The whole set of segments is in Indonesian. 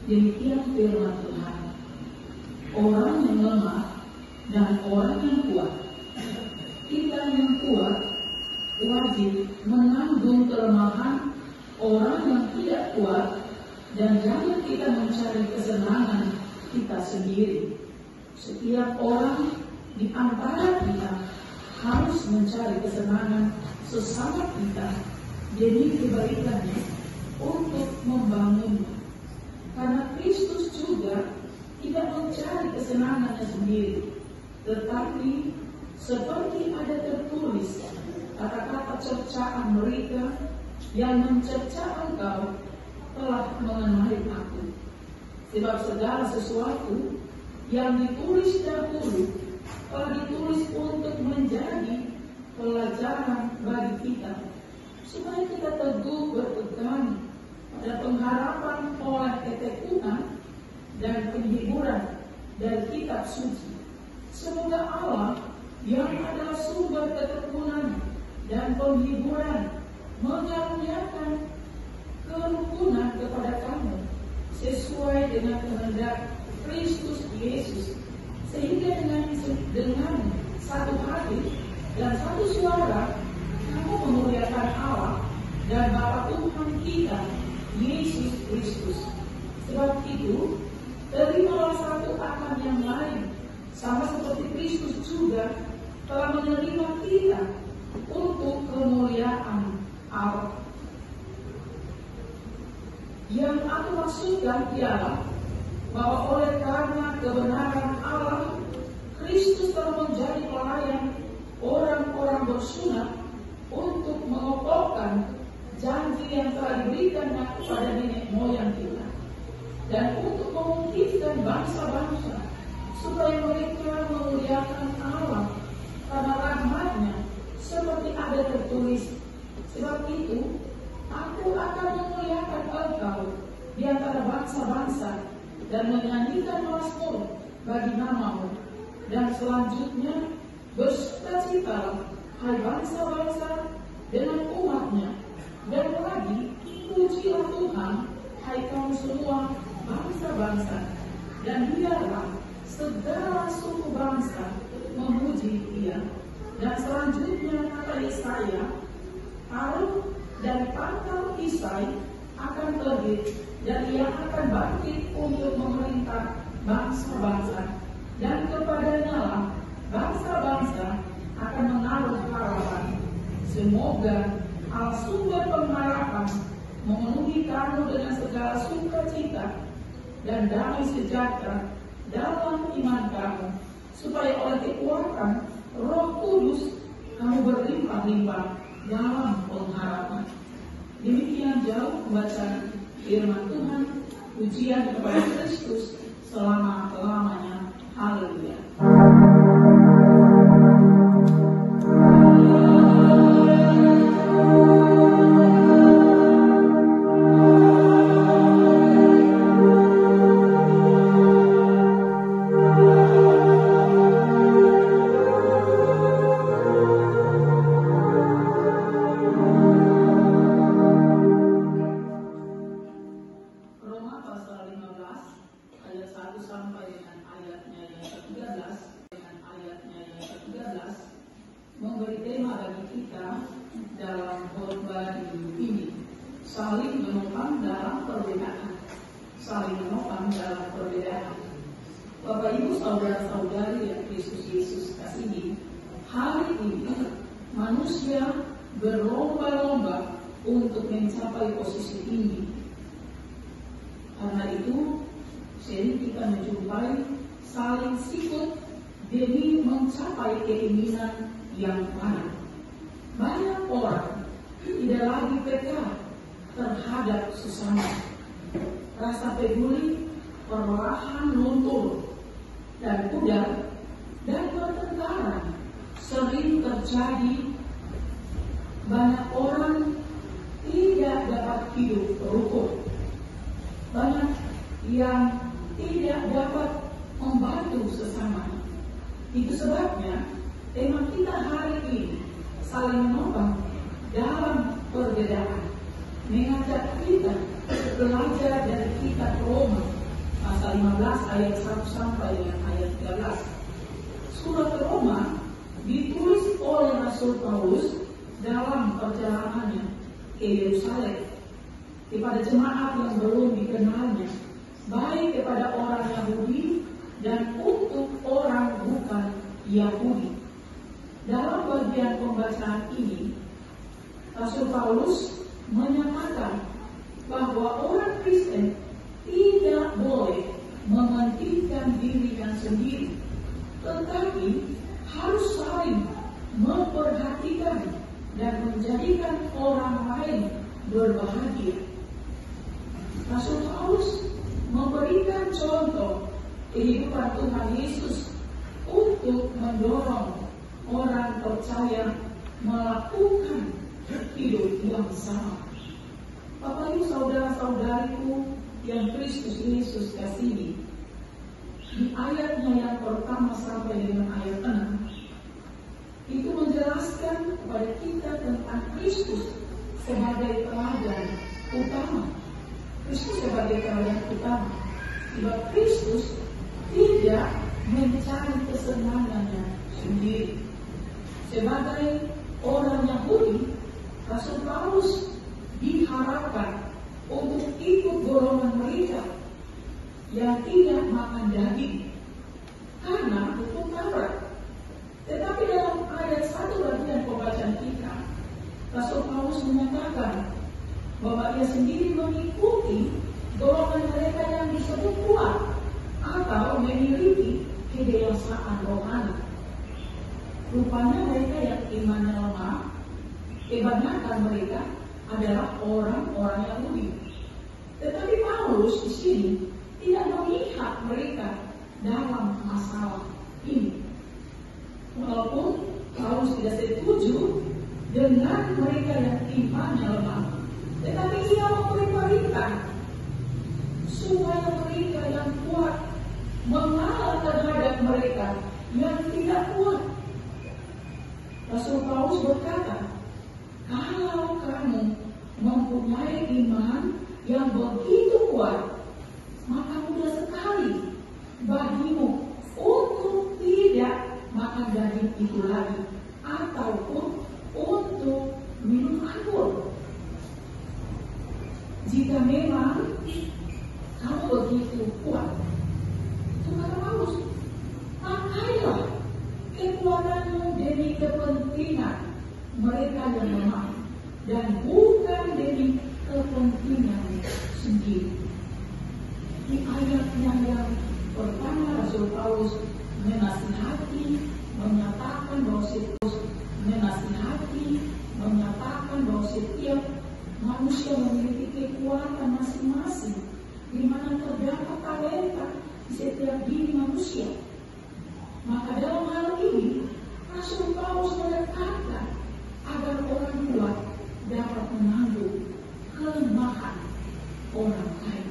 Demikian firman Tuhan. Orang yang lemah dan orang yang kuat. Kita yang kuat wajib menanggung kelemahan orang yang tidak kuat, dan jangan kita mencari kesenangan kita sendiri. Setiap orang di antara kita harus mencari kesenangan sesama kita demi kebaikannya untuk membangunnya. Karena Kristus juga tidak mencari kesenangannya sendiri, tetapi seperti ada tertulis kata-kata cercaan mereka yang mencerca engkau telah mengenai aku. Sebab segala sesuatu yang ditulis dahulu telah ditulis untuk menjadi pelajaran bagi kita, supaya kita teguh berpegang pada pengharapan oleh ketekunan dan penghiburan dari kitab suci. Semoga Allah yang adalah sumber ketekunan dan penghiburan mengaruniakan kerukunan kepada kamu sesuai dengan kehendak Kristus Yesus, sehingga dengan satu hati dan satu suara kamu memuliakan Allah dan Bapa Tuhan kita Yesus Kristus. Sebab itu terimalah satu akan yang lain, sama seperti Kristus juga telah menerima kita untuk kemuliaan Allah. Yang aku maksudkan ialah bahwa oleh karena kebenaran Allah, Kristus telah menjadi pelayan orang-orang bersunat untuk mengokohkan janji yang telah diberikannya kepada nenek moyang kita, dan untuk memungkinkan bangsa-bangsa supaya mereka memuliakan Allah karena rahmat-Nya, seperti ada tertulis, sebab itu aku akan memuliakan engkau di antara bangsa-bangsa dan menyanyikan mazmur bagi namamu. Dan selanjutnya, bersukacitalah hai bangsa-bangsa dengan umat-Nya, dan lagi pujilah Tuhan hai kamu semua bangsa-bangsa, dan biarlah segala suku bangsa memuji Dia. Dan selanjutnya kata Yesaya, Harun dari pangkal Isai akan terbit, dan ia akan bangkit untuk memerintah bangsa-bangsa, dan kepadanya lah bangsa-bangsa akan menaruh harapan. Semoga Allah sumber pengharapan memenuhi kamu dengan segala sukacita dan damai sejahtera dalam iman kamu, supaya oleh kekuatan Roh Kudus kamu berlimpah-limpah dalam pengharapan. Demikian jauh pembacaan firman Tuhan. Pujian kepada Kristus selama-lamanya. Haleluya. Memberi tema bagi kita dalam khotbah ini, saling menopang dalam perbedaan. Saling menopang dalam perbedaan. Bapak Ibu saudara-saudari yang Kristus Yesus kasihi, hari ini manusia berlomba-lomba untuk mencapai posisi tinggi. Karena itu, sering kita menjumpai saling sikut demi mencapai keinginan yang baik. Banyak orang tidak lagi peka terhadap sesama. Rasa peduli perlahan luntur, dan pudar dan pertengkaran sering terjadi. Banyak orang tidak dapat hidup rukun. Banyak yang tidak dapat membantu sesama. Itu sebabnya tema kita hari ini, saling menopang dalam perbedaan, mengajak kita belajar dari kitab Roma pasal 15 ayat 1 sampai dengan ayat 13. Surat Roma ditulis oleh Rasul Paulus dalam perjalanannya ke Yerusalem kepada jemaat yang belum dikenalnya, baik kepada orang Yahudi dan untuk orang bukan Yahudi. Dalam bagian pembacaan ini, Rasul Paulus menyatakan bahwa orang Kristen tidak boleh mementingkan dirinya sendiri, tetapi harus saling memperhatikan dan menjadikan orang lain berbahagia. Rasul Paulus memberikan contoh kehidupan Tuhan Yesus untuk mendorong orang percaya melakukan hidup yang sama. Bapak Ibu saudara-saudariku yang Kristus Yesus kasihi, di ayatnya yang pertama sampai dengan ayat 6 itu menjelaskan kepada kita tentang Kristus sebagai teladan utama. Kristus sebagai teladan utama. Sebab Kristus tidak mencari kesenangannya sendiri. Sebagai orang Yahudi, Rasul Paulus diharapkan untuk ikut golongan mereka yang tidak makan daging karena hukum Taurat. Tetapi dalam ayat 1 bagian pembacaan kita, Rasul Paulus menyatakan bahwa ia sendiri mengikuti golongan mereka yang disebut kuat atau memiliki kedewasaan rohani. Rupanya mereka yang imannya lemah, kebanyakan mereka adalah orang-orang Yahudi. Tetapi Paulus di sini tidak melihat mereka dalam masalah ini. Walaupun Paulus tidak setuju dengan mereka yang imannya lemah, tetapi ia memberi perintah supaya mereka yang kuat mengalah terhadap mereka yang tidak kuat. Rasul Paulus berkata, kalau kamu mempunyai iman yang begitu kuat, maka mudah sekali bagimu untuk tidak makan daging itu lagi, ataupun untuk minum anggur. Jika memang kamu begitu kuat, itu kata Paulus, pakailah kekuatanmu demi kepentingan mereka yang lemah dan bukan demi kepentingan sendiri. Di ayatnya yang pertama, Rasul Paulus menyatakan bahwa setiap manusia memiliki kekuatan masing-masing, di mana terdapat talenta di setiap diri manusia. Maka dalam hal ini, Rasul Paulus menekankan agar orang kuat dapat menanggung kelemahan orang lain.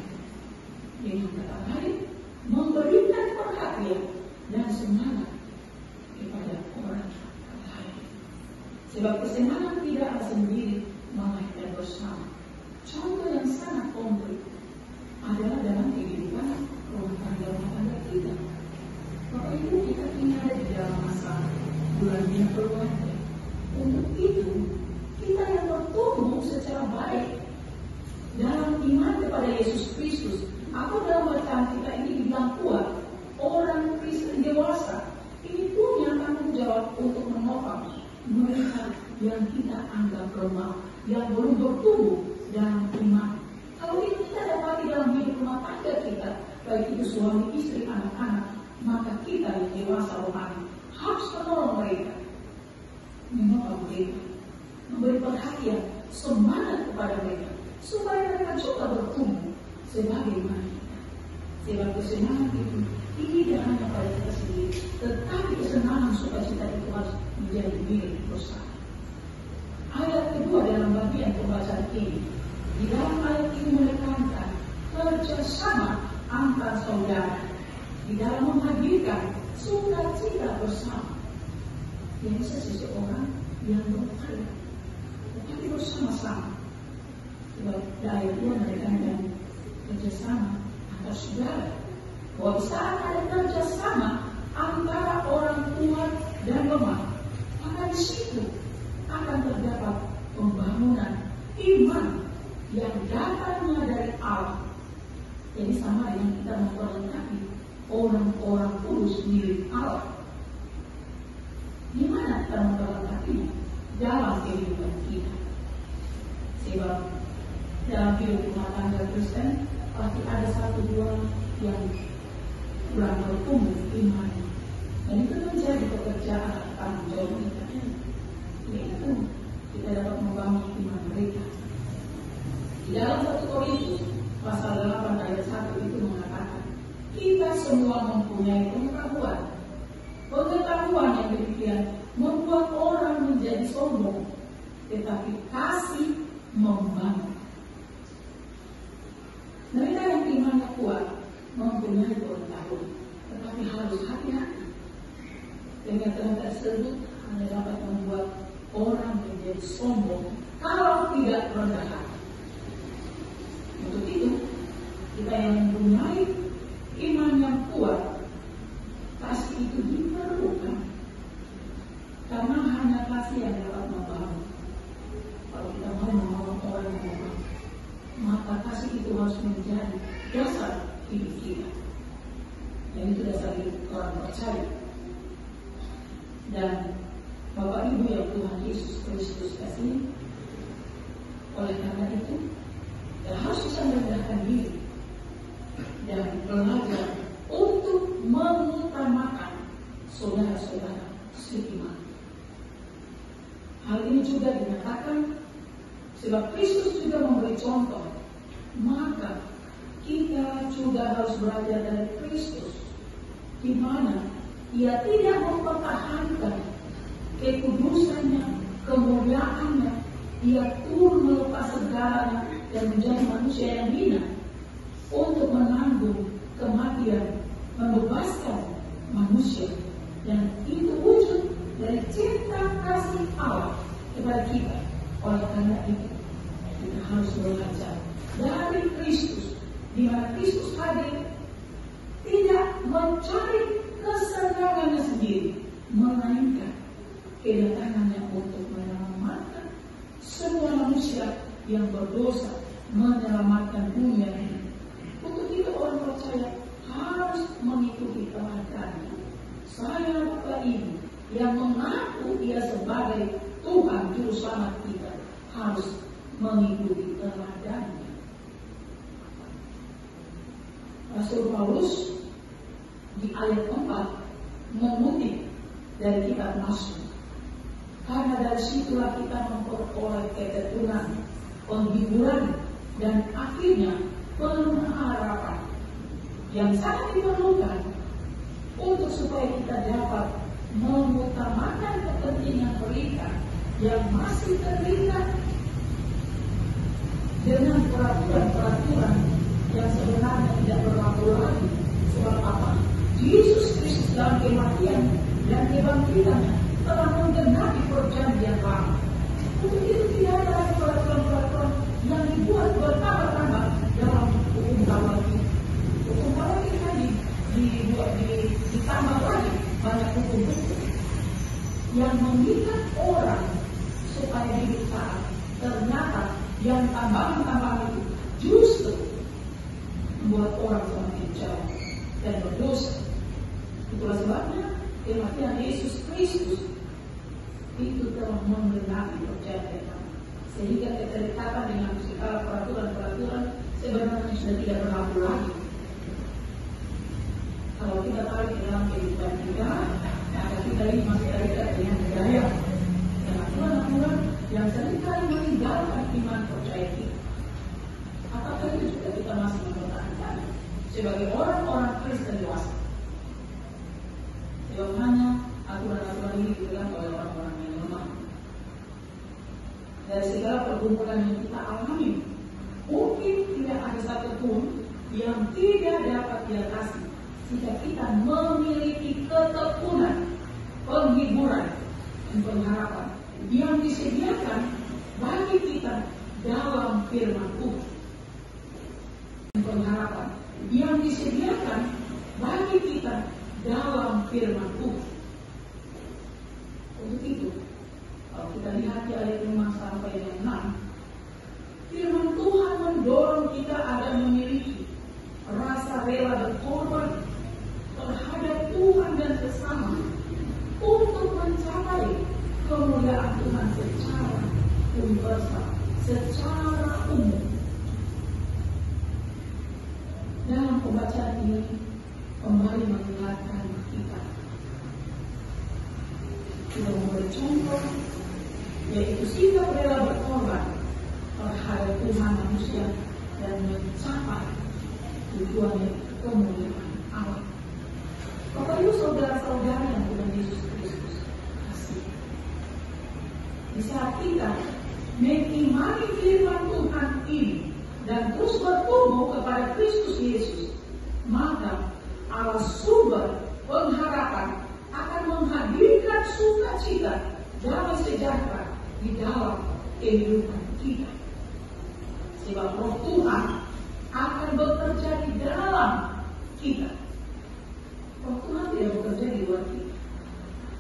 Dengan kata lain, memberikan perhatian dan semangat kepada orang lain. Sebab kesenangan tidak sendiri, melainkan bersama. Contoh yang sangat konkret adalah dalam kehidupan rumah tangga kita. Bapak Ibu, kita tinggal di dalam masa bulannya keluarga. Untuk itu, kita yang bertumbuh secara baik dalam iman kepada Yesus Kristus, atau dalam bacaan kita ini dibilang kuat, orang Kristen dewasa ini punya tanggung jawab untuk menopang mereka yang kita anggap lemah, yang belum bertumbuh dalam iman. Kalau ini kita dapati dalam hidup rumah tangga kita, baik itu suami, istri, anak-anak, maka kita yang dewasa rohani harus menolong mereka, menopang mereka, memberi perhatian, semangat kepada mereka, supaya mereka juga bertumbuh sebagaimana kita. Sebab kesenangan itu tidak hanya pada kita sendiri, tetapi kesenangan sukacita itu harus menjadi milik bersama. Ayat kedua dalam bagian pembacaan ini, di dalam ayat ini menekankan kerjasama antar saudara di dalam menghadirkan sukacita bersama. Biasa seseorang yang berkarya, tetapi bersama-sama. Sebab ayat 2 menekankan kerjasama antar saudara bahwa saat ada kerjasama antara orang kuat dan lemah, maka di situ akan terdapat pembangunan iman yang datangnya dari Allah. Jadi sama dengan kita memperlengkapi orang-orang kudus milik Allah. Di mana kita memperlengkapinya? Dalam kehidupan kita. Sebab dalam hidup rumah tangga Kristen pasti ada satu dua yang kurang bertumbuh imannya. Dan itu menjadi pekerjaan tanggung jawab kita. Yaitu kita dapat membangun iman mereka. Di dalam 1 Korintus pasal 8 ayat 1 itu mengatakan, kita semua mempunyai pengetahuan. Pengetahuan yang demikian membuat orang menjadi sombong, tetapi kasih membangun. Mereka yang imannya kuat mempunyai pengetahuan, tetapi harus hati-hati. Pengetahuan tersebut hanya dapat membuat orang menjadi sombong kalau tidak rendah hati. Untuk itu, kita yang mempunyai iman yang kuat, kasih itu diperlukan. Karena hanya kasih yang dapat membangun. Kalau kita mau menolong orang yang lemah, maka kasih itu harus menjadi dasar hidup kita. Dan itu dasar hidup orang percaya. Dan Bapak Ibu yang Tuhan Yesus Kristus kasih, oleh karena itu kita harus bisa merendahkan diri dan belajar untuk mengutamakan saudara-saudara seiman. Hal ini juga dinyatakan sebab Kristus juga memberi contoh, maka kita juga harus belajar dari Kristus, di mana Ia tidak mempertahankan kekudusannya, kemuliaannya. Ia turun melepas segalanya dan menjadi manusia yang hina untuk menanggung kematian, membebaskan manusia. Dan itu wujud dari cinta kasih Allah kepada kita. Oleh karena itu, kita harus belajar dari Kristus, di mana Kristus hadir tidak mencari kesenangannya sendiri, melainkan kedatangannya untuk menyelamatkan semua manusia yang berdosa, menyelamatkan dunia ini. Untuk itu orang percaya harus mengikuti teladannya. Saya Bapak Ibu yang mengaku Ia sebagai Tuhan Juru Selamat kita harus mengikuti teladannya. Rasul Paulus di ayat 4 mengutip dari kitab Mazmur. Karena dari situlah kita memperoleh ketetunan, penghiburan, dan akhirnya pengharapan yang sangat diperlukan untuk supaya kita dapat mengutamakan kepentingan mereka yang masih terikat dengan peraturan-peraturan yang sebenarnya tidak berlaku lagi. Sebab apa? Yesus Kristus dalam kematian dan kebangkitannya telah menggenapi perjanjian lama. Untuk itu tidak ada lagi peraturan-peraturan yang dibuat bertambah-tambah dalam hukum Taurat. Hukum Taurat ini ditambah lagi banyak hukum-hukum yang mengikat orang supaya hidup taat. Ternyata yang tambahan-tambahan itu justru membuat orang semakin jauh dan berdosa. Itulah sebabnya kematian Yesus Kristus itu telah menggenapi perjanjian lama, sehingga keterikatan dengan segala peraturan-peraturan sebenarnya sudah tidak berlaku lagi. Kalau kita tarik ke dalam kehidupan kita, maka kita ini masih terikat dengan budaya dan aturan-aturan yang seringkali meninggalkan iman percaya kita. Apakah itu juga kita masih mempertahankan sebagai orang-orang Kristen dewasa? Sebab hanya aturan-aturan ini diberikan oleh orang-orang yang lemah. Dari segala pergumulan yang kita alami, mungkin tidak ada satu pun yang tidak dapat diatasi jika kita memiliki ketekunan, penghiburan, dan pengharapan yang disediakan bagi kita dalam firman Tuhan. Pengharapan yang disediakan bagi kita dalam firman Tuhan. Untuk itu, kalau kita lihat di ayat 5 sampai 6, firman Tuhan mendorong kita agar memiliki rasa rela berkorban terhadap Tuhan dan sesama untuk mencapai kemuliaan Tuhan secara universal, secara umum. Dalam pembacaan ini kembali mengingatkan kita memberi contoh, yaitu sikap rela berkorban terhadap Tuhan, manusia, dan mencapai tujuan kemuliaan Allah. Bapak Ibu saudara-saudara yang Tuhan Yesus Kristus kasih, di saat kita mengimani firman Tuhan ini dan terus bertumbuh kepada Kristus Yesus, maka Allah sumber pengharapan akan menghadirkan sukacita damai sejahtera di dalam kehidupan kita. Sebab Roh Tuhan akan bekerja di dalam kita. Roh Tuhan tidak bekerja di luar kita.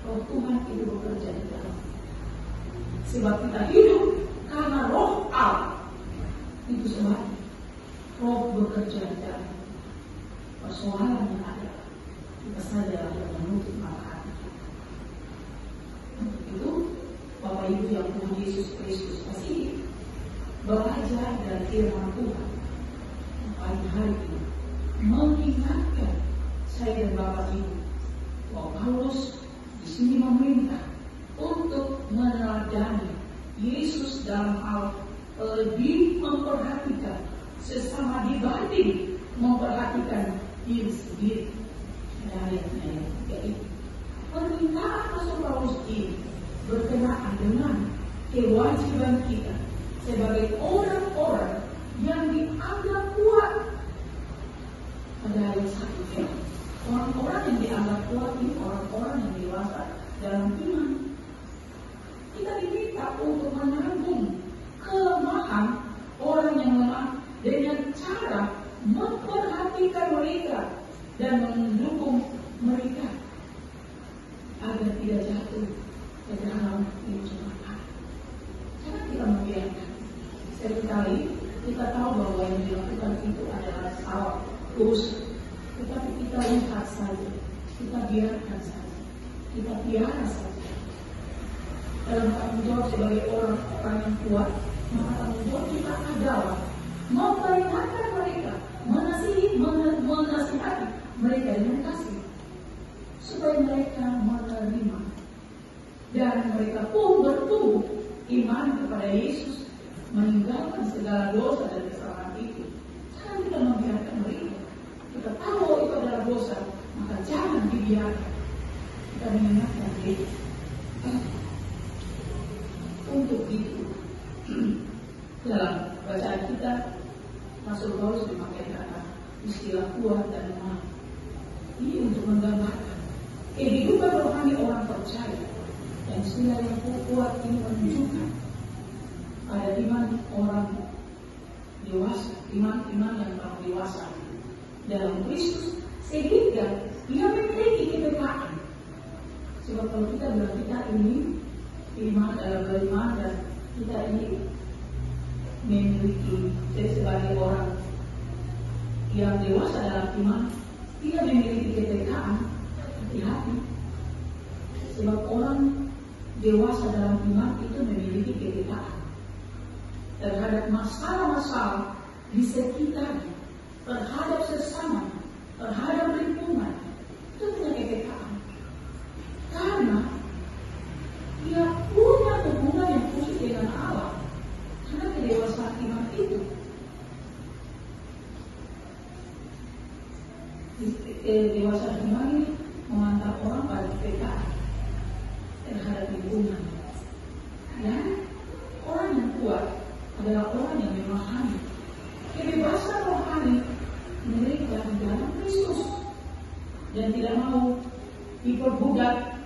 Roh Tuhan itu bekerja di dalam kita. Sebab kita hidup karena Roh Allah. Itu sebabnya Roh bekerja di dalam kita. Persoalannya adalah kita saja yang menutup mata hati kita. Untuk itu, Bapak Ibu yang Tuhan Yesus Kristus kasih, belajar dari firman Tuhan pagi hari ini, mengingatkan saya dan Bapak Ibu bahwa Paulus di sini meminta untuk meneladani Yesus dalam hal lebih memperhatikan sesama dibanding memperhatikan diri sendiri. Ayat-ayat yaitu permintaan Rasul Paulus ini berkenaan dengan kewajiban kita sebagai orang-orang yang dianggap kuat. Pada ayat 1, orang-orang yang dianggap kuat ini orang-orang yang dewasa dalam iman. Kita diminta untuk menanggung kelemahan orang yang lemah dengan cara memperhatikan mereka dan mendukung mereka agar tidak jatuh ke dalam kecelakaan. Jangan kita membiarkan. Seringkali kita tahu bahwa yang dilakukan itu adalah salah, dosa, tetapi kita lihat saja, kita biarkan saja, kita biarkan saja. Dalam tanggung jawab sebagai orang yang kuat, maka tanggung jawab kita adalah memperingatkan mereka, menasihati mereka dengan kasih, supaya mereka menerima dan mereka pun bertumbuh iman kepada Yesus, meninggalkan segala dosa dan kesalahan itu. Jangan kita membiarkan mereka. Kita tahu itu adalah dosa, maka jangan dibiarkan. Kita mengingatkan mereka. Untuk itu, dalam bacaan kita, Rasul Paulus memakai kata istilah kuat dan lemah. Ini untuk menggambarkan kehidupan rohani orang percaya. Dan istilah yang kuat ini menunjukkan ada iman orang dewasa, iman yang telah dewasa dalam Kristus, sehingga dia memiliki kepekaan. Sebab kalau kita bilang kita ini beriman dan kita ini memiliki, jadi sebagai orang yang dewasa dalam iman, dia memiliki kepekaan, hati-hati. Sebab orang dewasa dalam iman itu memiliki kepekaan terhadap masalah-masalah di sekitarnya, terhadap sesama, terhadap lingkungan. Itu punya kepekaan. Karena dia punya hubungan yang khusus dengan Allah. Karena kedewasaan iman itu kedewasaan iman ini mengantar orang pada kepekaan terhadap lingkungan. Dan orang yang kuat adalah orang yang memahami kebebasan rohani mereka di dalam Kristus dan tidak mau diperbudak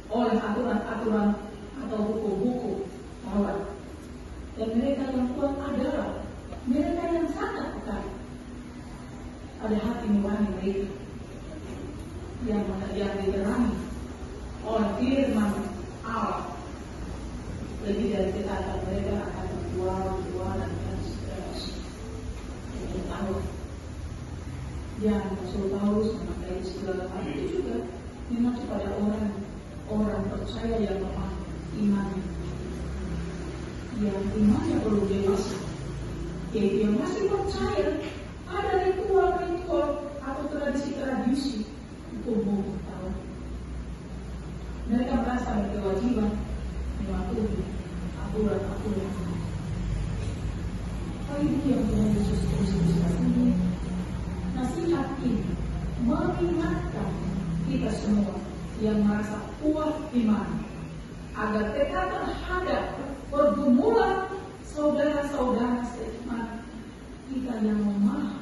oleh aturan-aturan atau hukum-hukum Taurat. Dan mereka yang kuat adalah mereka yang sangat peka pada hati nurani mereka yang diterangi oleh firman Allah. Lebih dari kata mereka akan berjual dan tahu yang Rasul Paulus memakai segala hal itu juga memang kepada orang percaya yang lemah imannya, yang imannya perlu dewasa, yaitu yang masih percaya ada ritual atau tradisi hukum tahu. Mereka merasa berkewajiban mematuhi aturan. Itu yang Tuhan Yesus Kristus ini nasihat ini mengingatkan kita semua yang merasa kuat iman agar tekad terhadap pergumulan saudara-saudara seiman kita yang lemah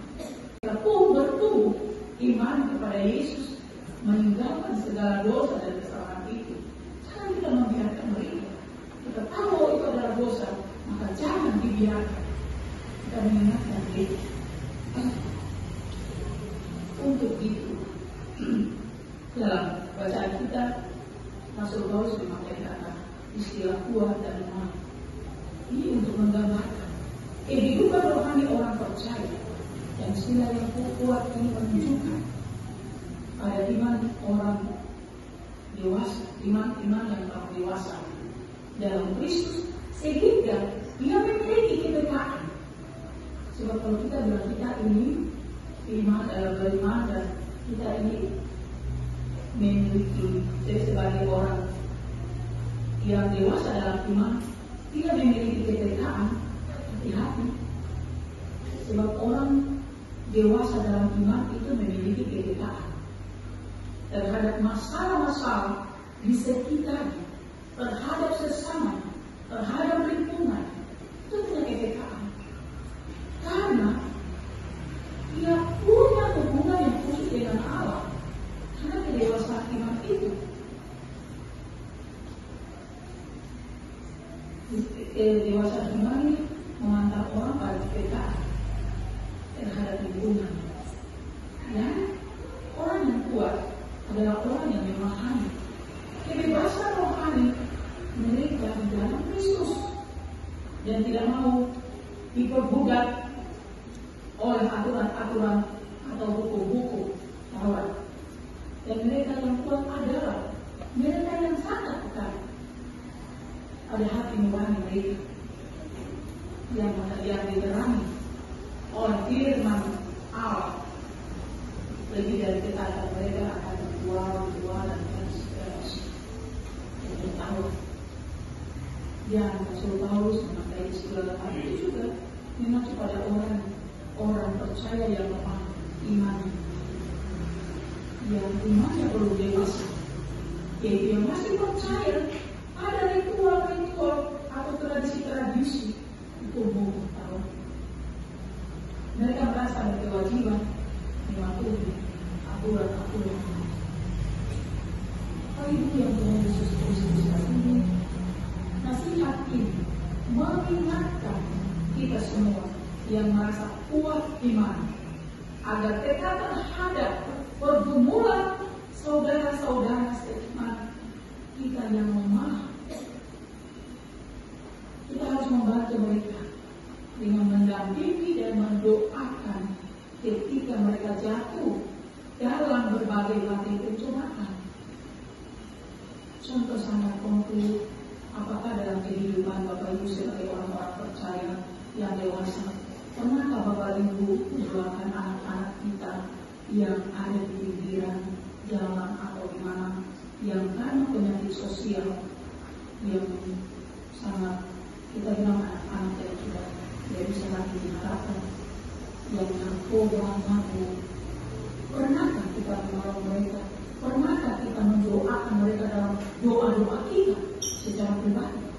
bertumbuh iman kepada Yesus, meninggalkan segala dosa dan kesalahan itu. Jangan kita membiarkan mereka. Kita tahu itu adalah dosa, maka jangan dibiarkan. Kita mengingatkan diri. Untuk itu, dalam bacaan kita, Rasul Paulus memakai kata istilah kuat dan lemah. Ini untuk menggambarkan kehidupan rohani orang percaya. Dan istilah yang kuat ini menunjukkan pada iman orang dewasa, iman yang telah dewasa dalam Kristus, sehingga dia memiliki kebenaran. Sebab kalau kita bilang kita ini beriman dan kita ini memiliki sebagai orang yang dewasa dalam iman, tidak memiliki kebenaran, hati-hati. Sebab orang dewasa dalam iman itu memiliki kebenaran terhadap masalah-masalah di sekitarnya, terhadap sesama, terhadap lingkungan. Itu punya kebenaran karena dia punya hubungan yang khusus dengan Allah. Karena kedewasaan iman itu kedewasaan iman ini mengantar orang pada kebenaran terhadap lingkungan. Ya, orang yang kuat adalah orang yang memahami kebebasan rohani mereka di dalam Kristus dan tidak mau diperbudak oleh aturan-aturan atau hukum-hukum Taurat. Dan mereka yang kuat adalah mereka yang sangat dekat ada hati nurani mereka yang diterangi oleh firman Allah. Lebih dari kata mereka akan berjual dan tahu. Yang Rasul Paulus memakai segala hal itu juga memang kepada orang percaya yang lemah imannya, yang imannya perlu dewasa, yaitu yang masih percaya ada ritual atau tradisi hukum tahu. Mereka merasa berkewajiban mematuhi aturan. Itu yang Tuhan Yesus Kristus ini nasihat ini mengingatkan kita semua yang merasa kuat iman agar tekad terhadap pergumulan saudara-saudara seiman kita yang lemah. Kita harus membantu mereka dengan mendampingi dan mendoakan ketika mereka jatuh dalam berbagai pencobaan. Contoh sangat konkret, apakah dalam kehidupan Bapak Ibu sebagai orang-orang percaya yang dewasa, pernahkah Bapak Ibu mendoakan anak-anak kita yang ada di pinggiran jalan atau di mana, yang karena penyakit sosial yang sangat kita bilang anak-anak yang sudah tidak bisa lagi diharapkan, yang narkoba, mabuk? Pernahkah kita menolong mereka? Pernahkah kita mendoakan mereka dalam doa-doa kita secara pribadi?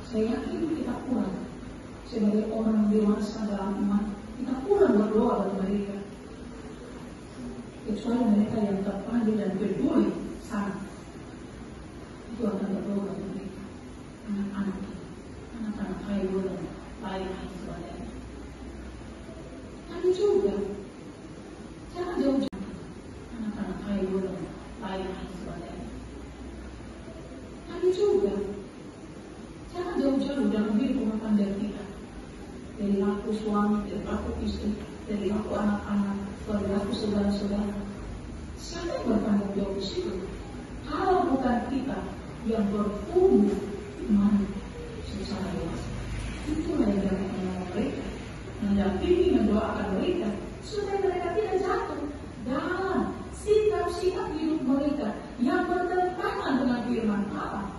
Saya yakin kita kurang. Sebagai orang dewasa dalam iman, kita kurang berdoa bagi mereka. Kecuali mereka yang terpanggil dan peduli sangat, itu akan berdoa bagi mereka. Anak-anak hayu dan lain-lain sebagainya. Tapi juga jangan jauh-jauh anak-anak hayu dan suami, perilaku istri, perilaku anak-anak, perilaku saudara-saudara. Siapa yang bertanggung jawab di situ? Kalau bukan kita yang bertumbuh iman secara dewasa. Itulah yang dapat menolong mereka, mendampingi, mendoakan mereka supaya mereka tidak jatuh dalam sikap-sikap hidup mereka yang bertentangan dengan firman Allah.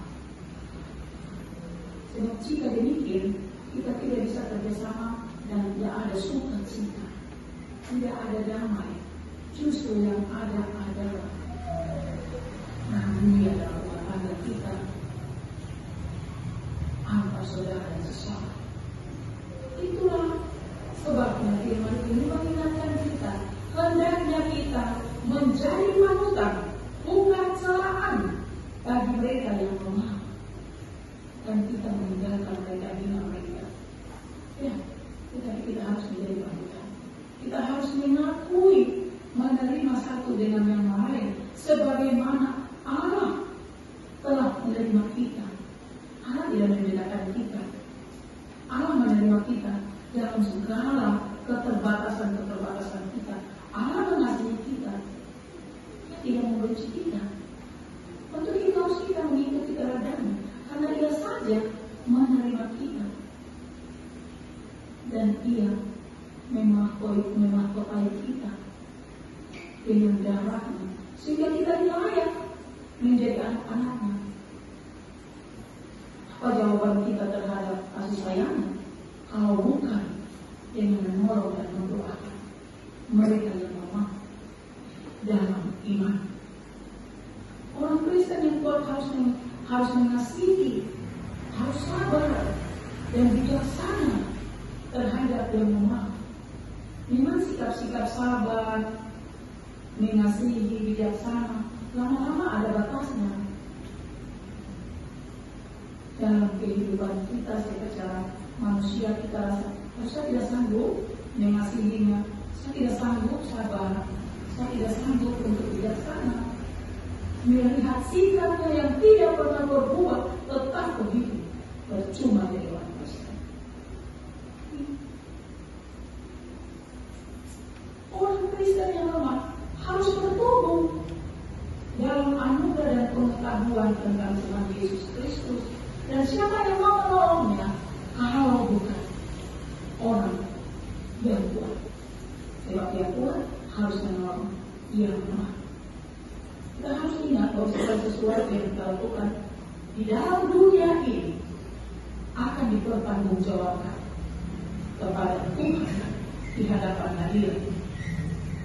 Sebab jika demikian, kita tidak bisa kerjasama dan tidak ada sukacita, tidak ada damai. Justru yang ada adalah dunia dalam rumah tangga kita, antar saudara dan sesama. Itulah sebabnya firman ini mengingatkan kita, hendaknya kita menjadi panutan, bukan celaan bagi mereka yang lemah, dan kita meninggalkan mereka, bina mereka. Ya, kita harus menjadi panutan. Kita harus mengakui, menerima satu dengan yang lain, sebagaimana Allah telah menerima kita. Allah tidak membedakan kita. Allah menerima kita dalam segala keterbatasan kita. Allah mengasihi kita. Dia tidak membenci kita. Tentu kita harus mengikuti teladannya, karena Dia saja menerima kita. Dan Dia memahkotai kita dengan darahnya, sehingga kita layak menjadi anak-anaknya. Apa jawaban kita terhadap kasih sayangnya? Kalau bukan dengan menolong dan mendoakan mereka yang lemah dalam iman. Orang Kristen yang kuat harus mengasihi, harus sabar dan bijaksana terhadap yang lemah. Memang sikap-sikap sabar, mengasihi, bijaksana, lama-lama ada batasnya. Dalam kehidupan kita secara manusia, kita rasa, saya tidak sanggup mengasihinya, saya tidak sanggup sabar, saya tidak sanggup untuk bijaksana. Melihat sikapnya yang tidak pernah berubah, tetap begitu, percuma jadi orang Kristen. Orang Kristen yang lemah harus bertumbuh dalam anugerah dan pengetahuan tentang Tuhan Yesus Kristus. Dan siapa yang mau menolongnya kalau bukan orang yang kuat? Sebab yang kuat harus menolong yang lemah. Kita harus ingat bahwa segala sesuatu yang kita lakukan di dalam dunia ini akan dipertanggungjawabkan kepada Tuhan di hadapan Hadirat.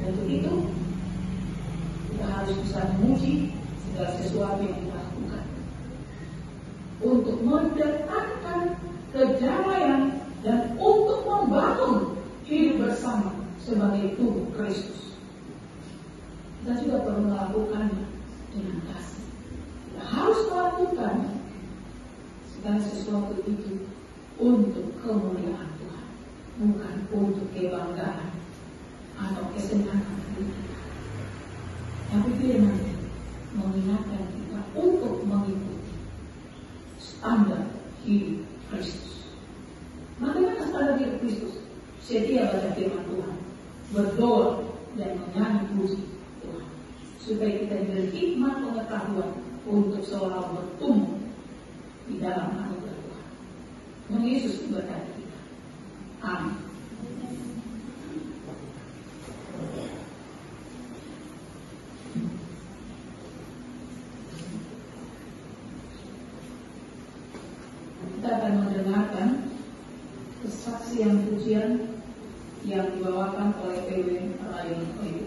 Untuk itu kita harus bisa memuji segala sesuatu yang kita lakukan untuk mendatangkan kedamaian dan untuk membangun hidup bersama sebagai tubuh Kristus. Kita juga perlu melakukannya dengan kasih. Kita harus melakukannya segala sesuatu itu untuk kemuliaan Tuhan, bukan untuk kebanggaan atau kesenangan diri kita. Tapi firman mengingatkan kita untuk mengikuti standar hidup Kristus. Bagaimana standar hidup Kristus? Setia baca firman Tuhan, berdoa dan menyanyi puji Tuhan, supaya kita diberi hikmat pengetahuan untuk seolah bertumbuh di dalam anugerah Tuhan. Tuhan Yesus memberkati kita. Amin. Kita akan mendengarkan kesaksian pujian yang dibawakan oleh PW Rayon Oyu.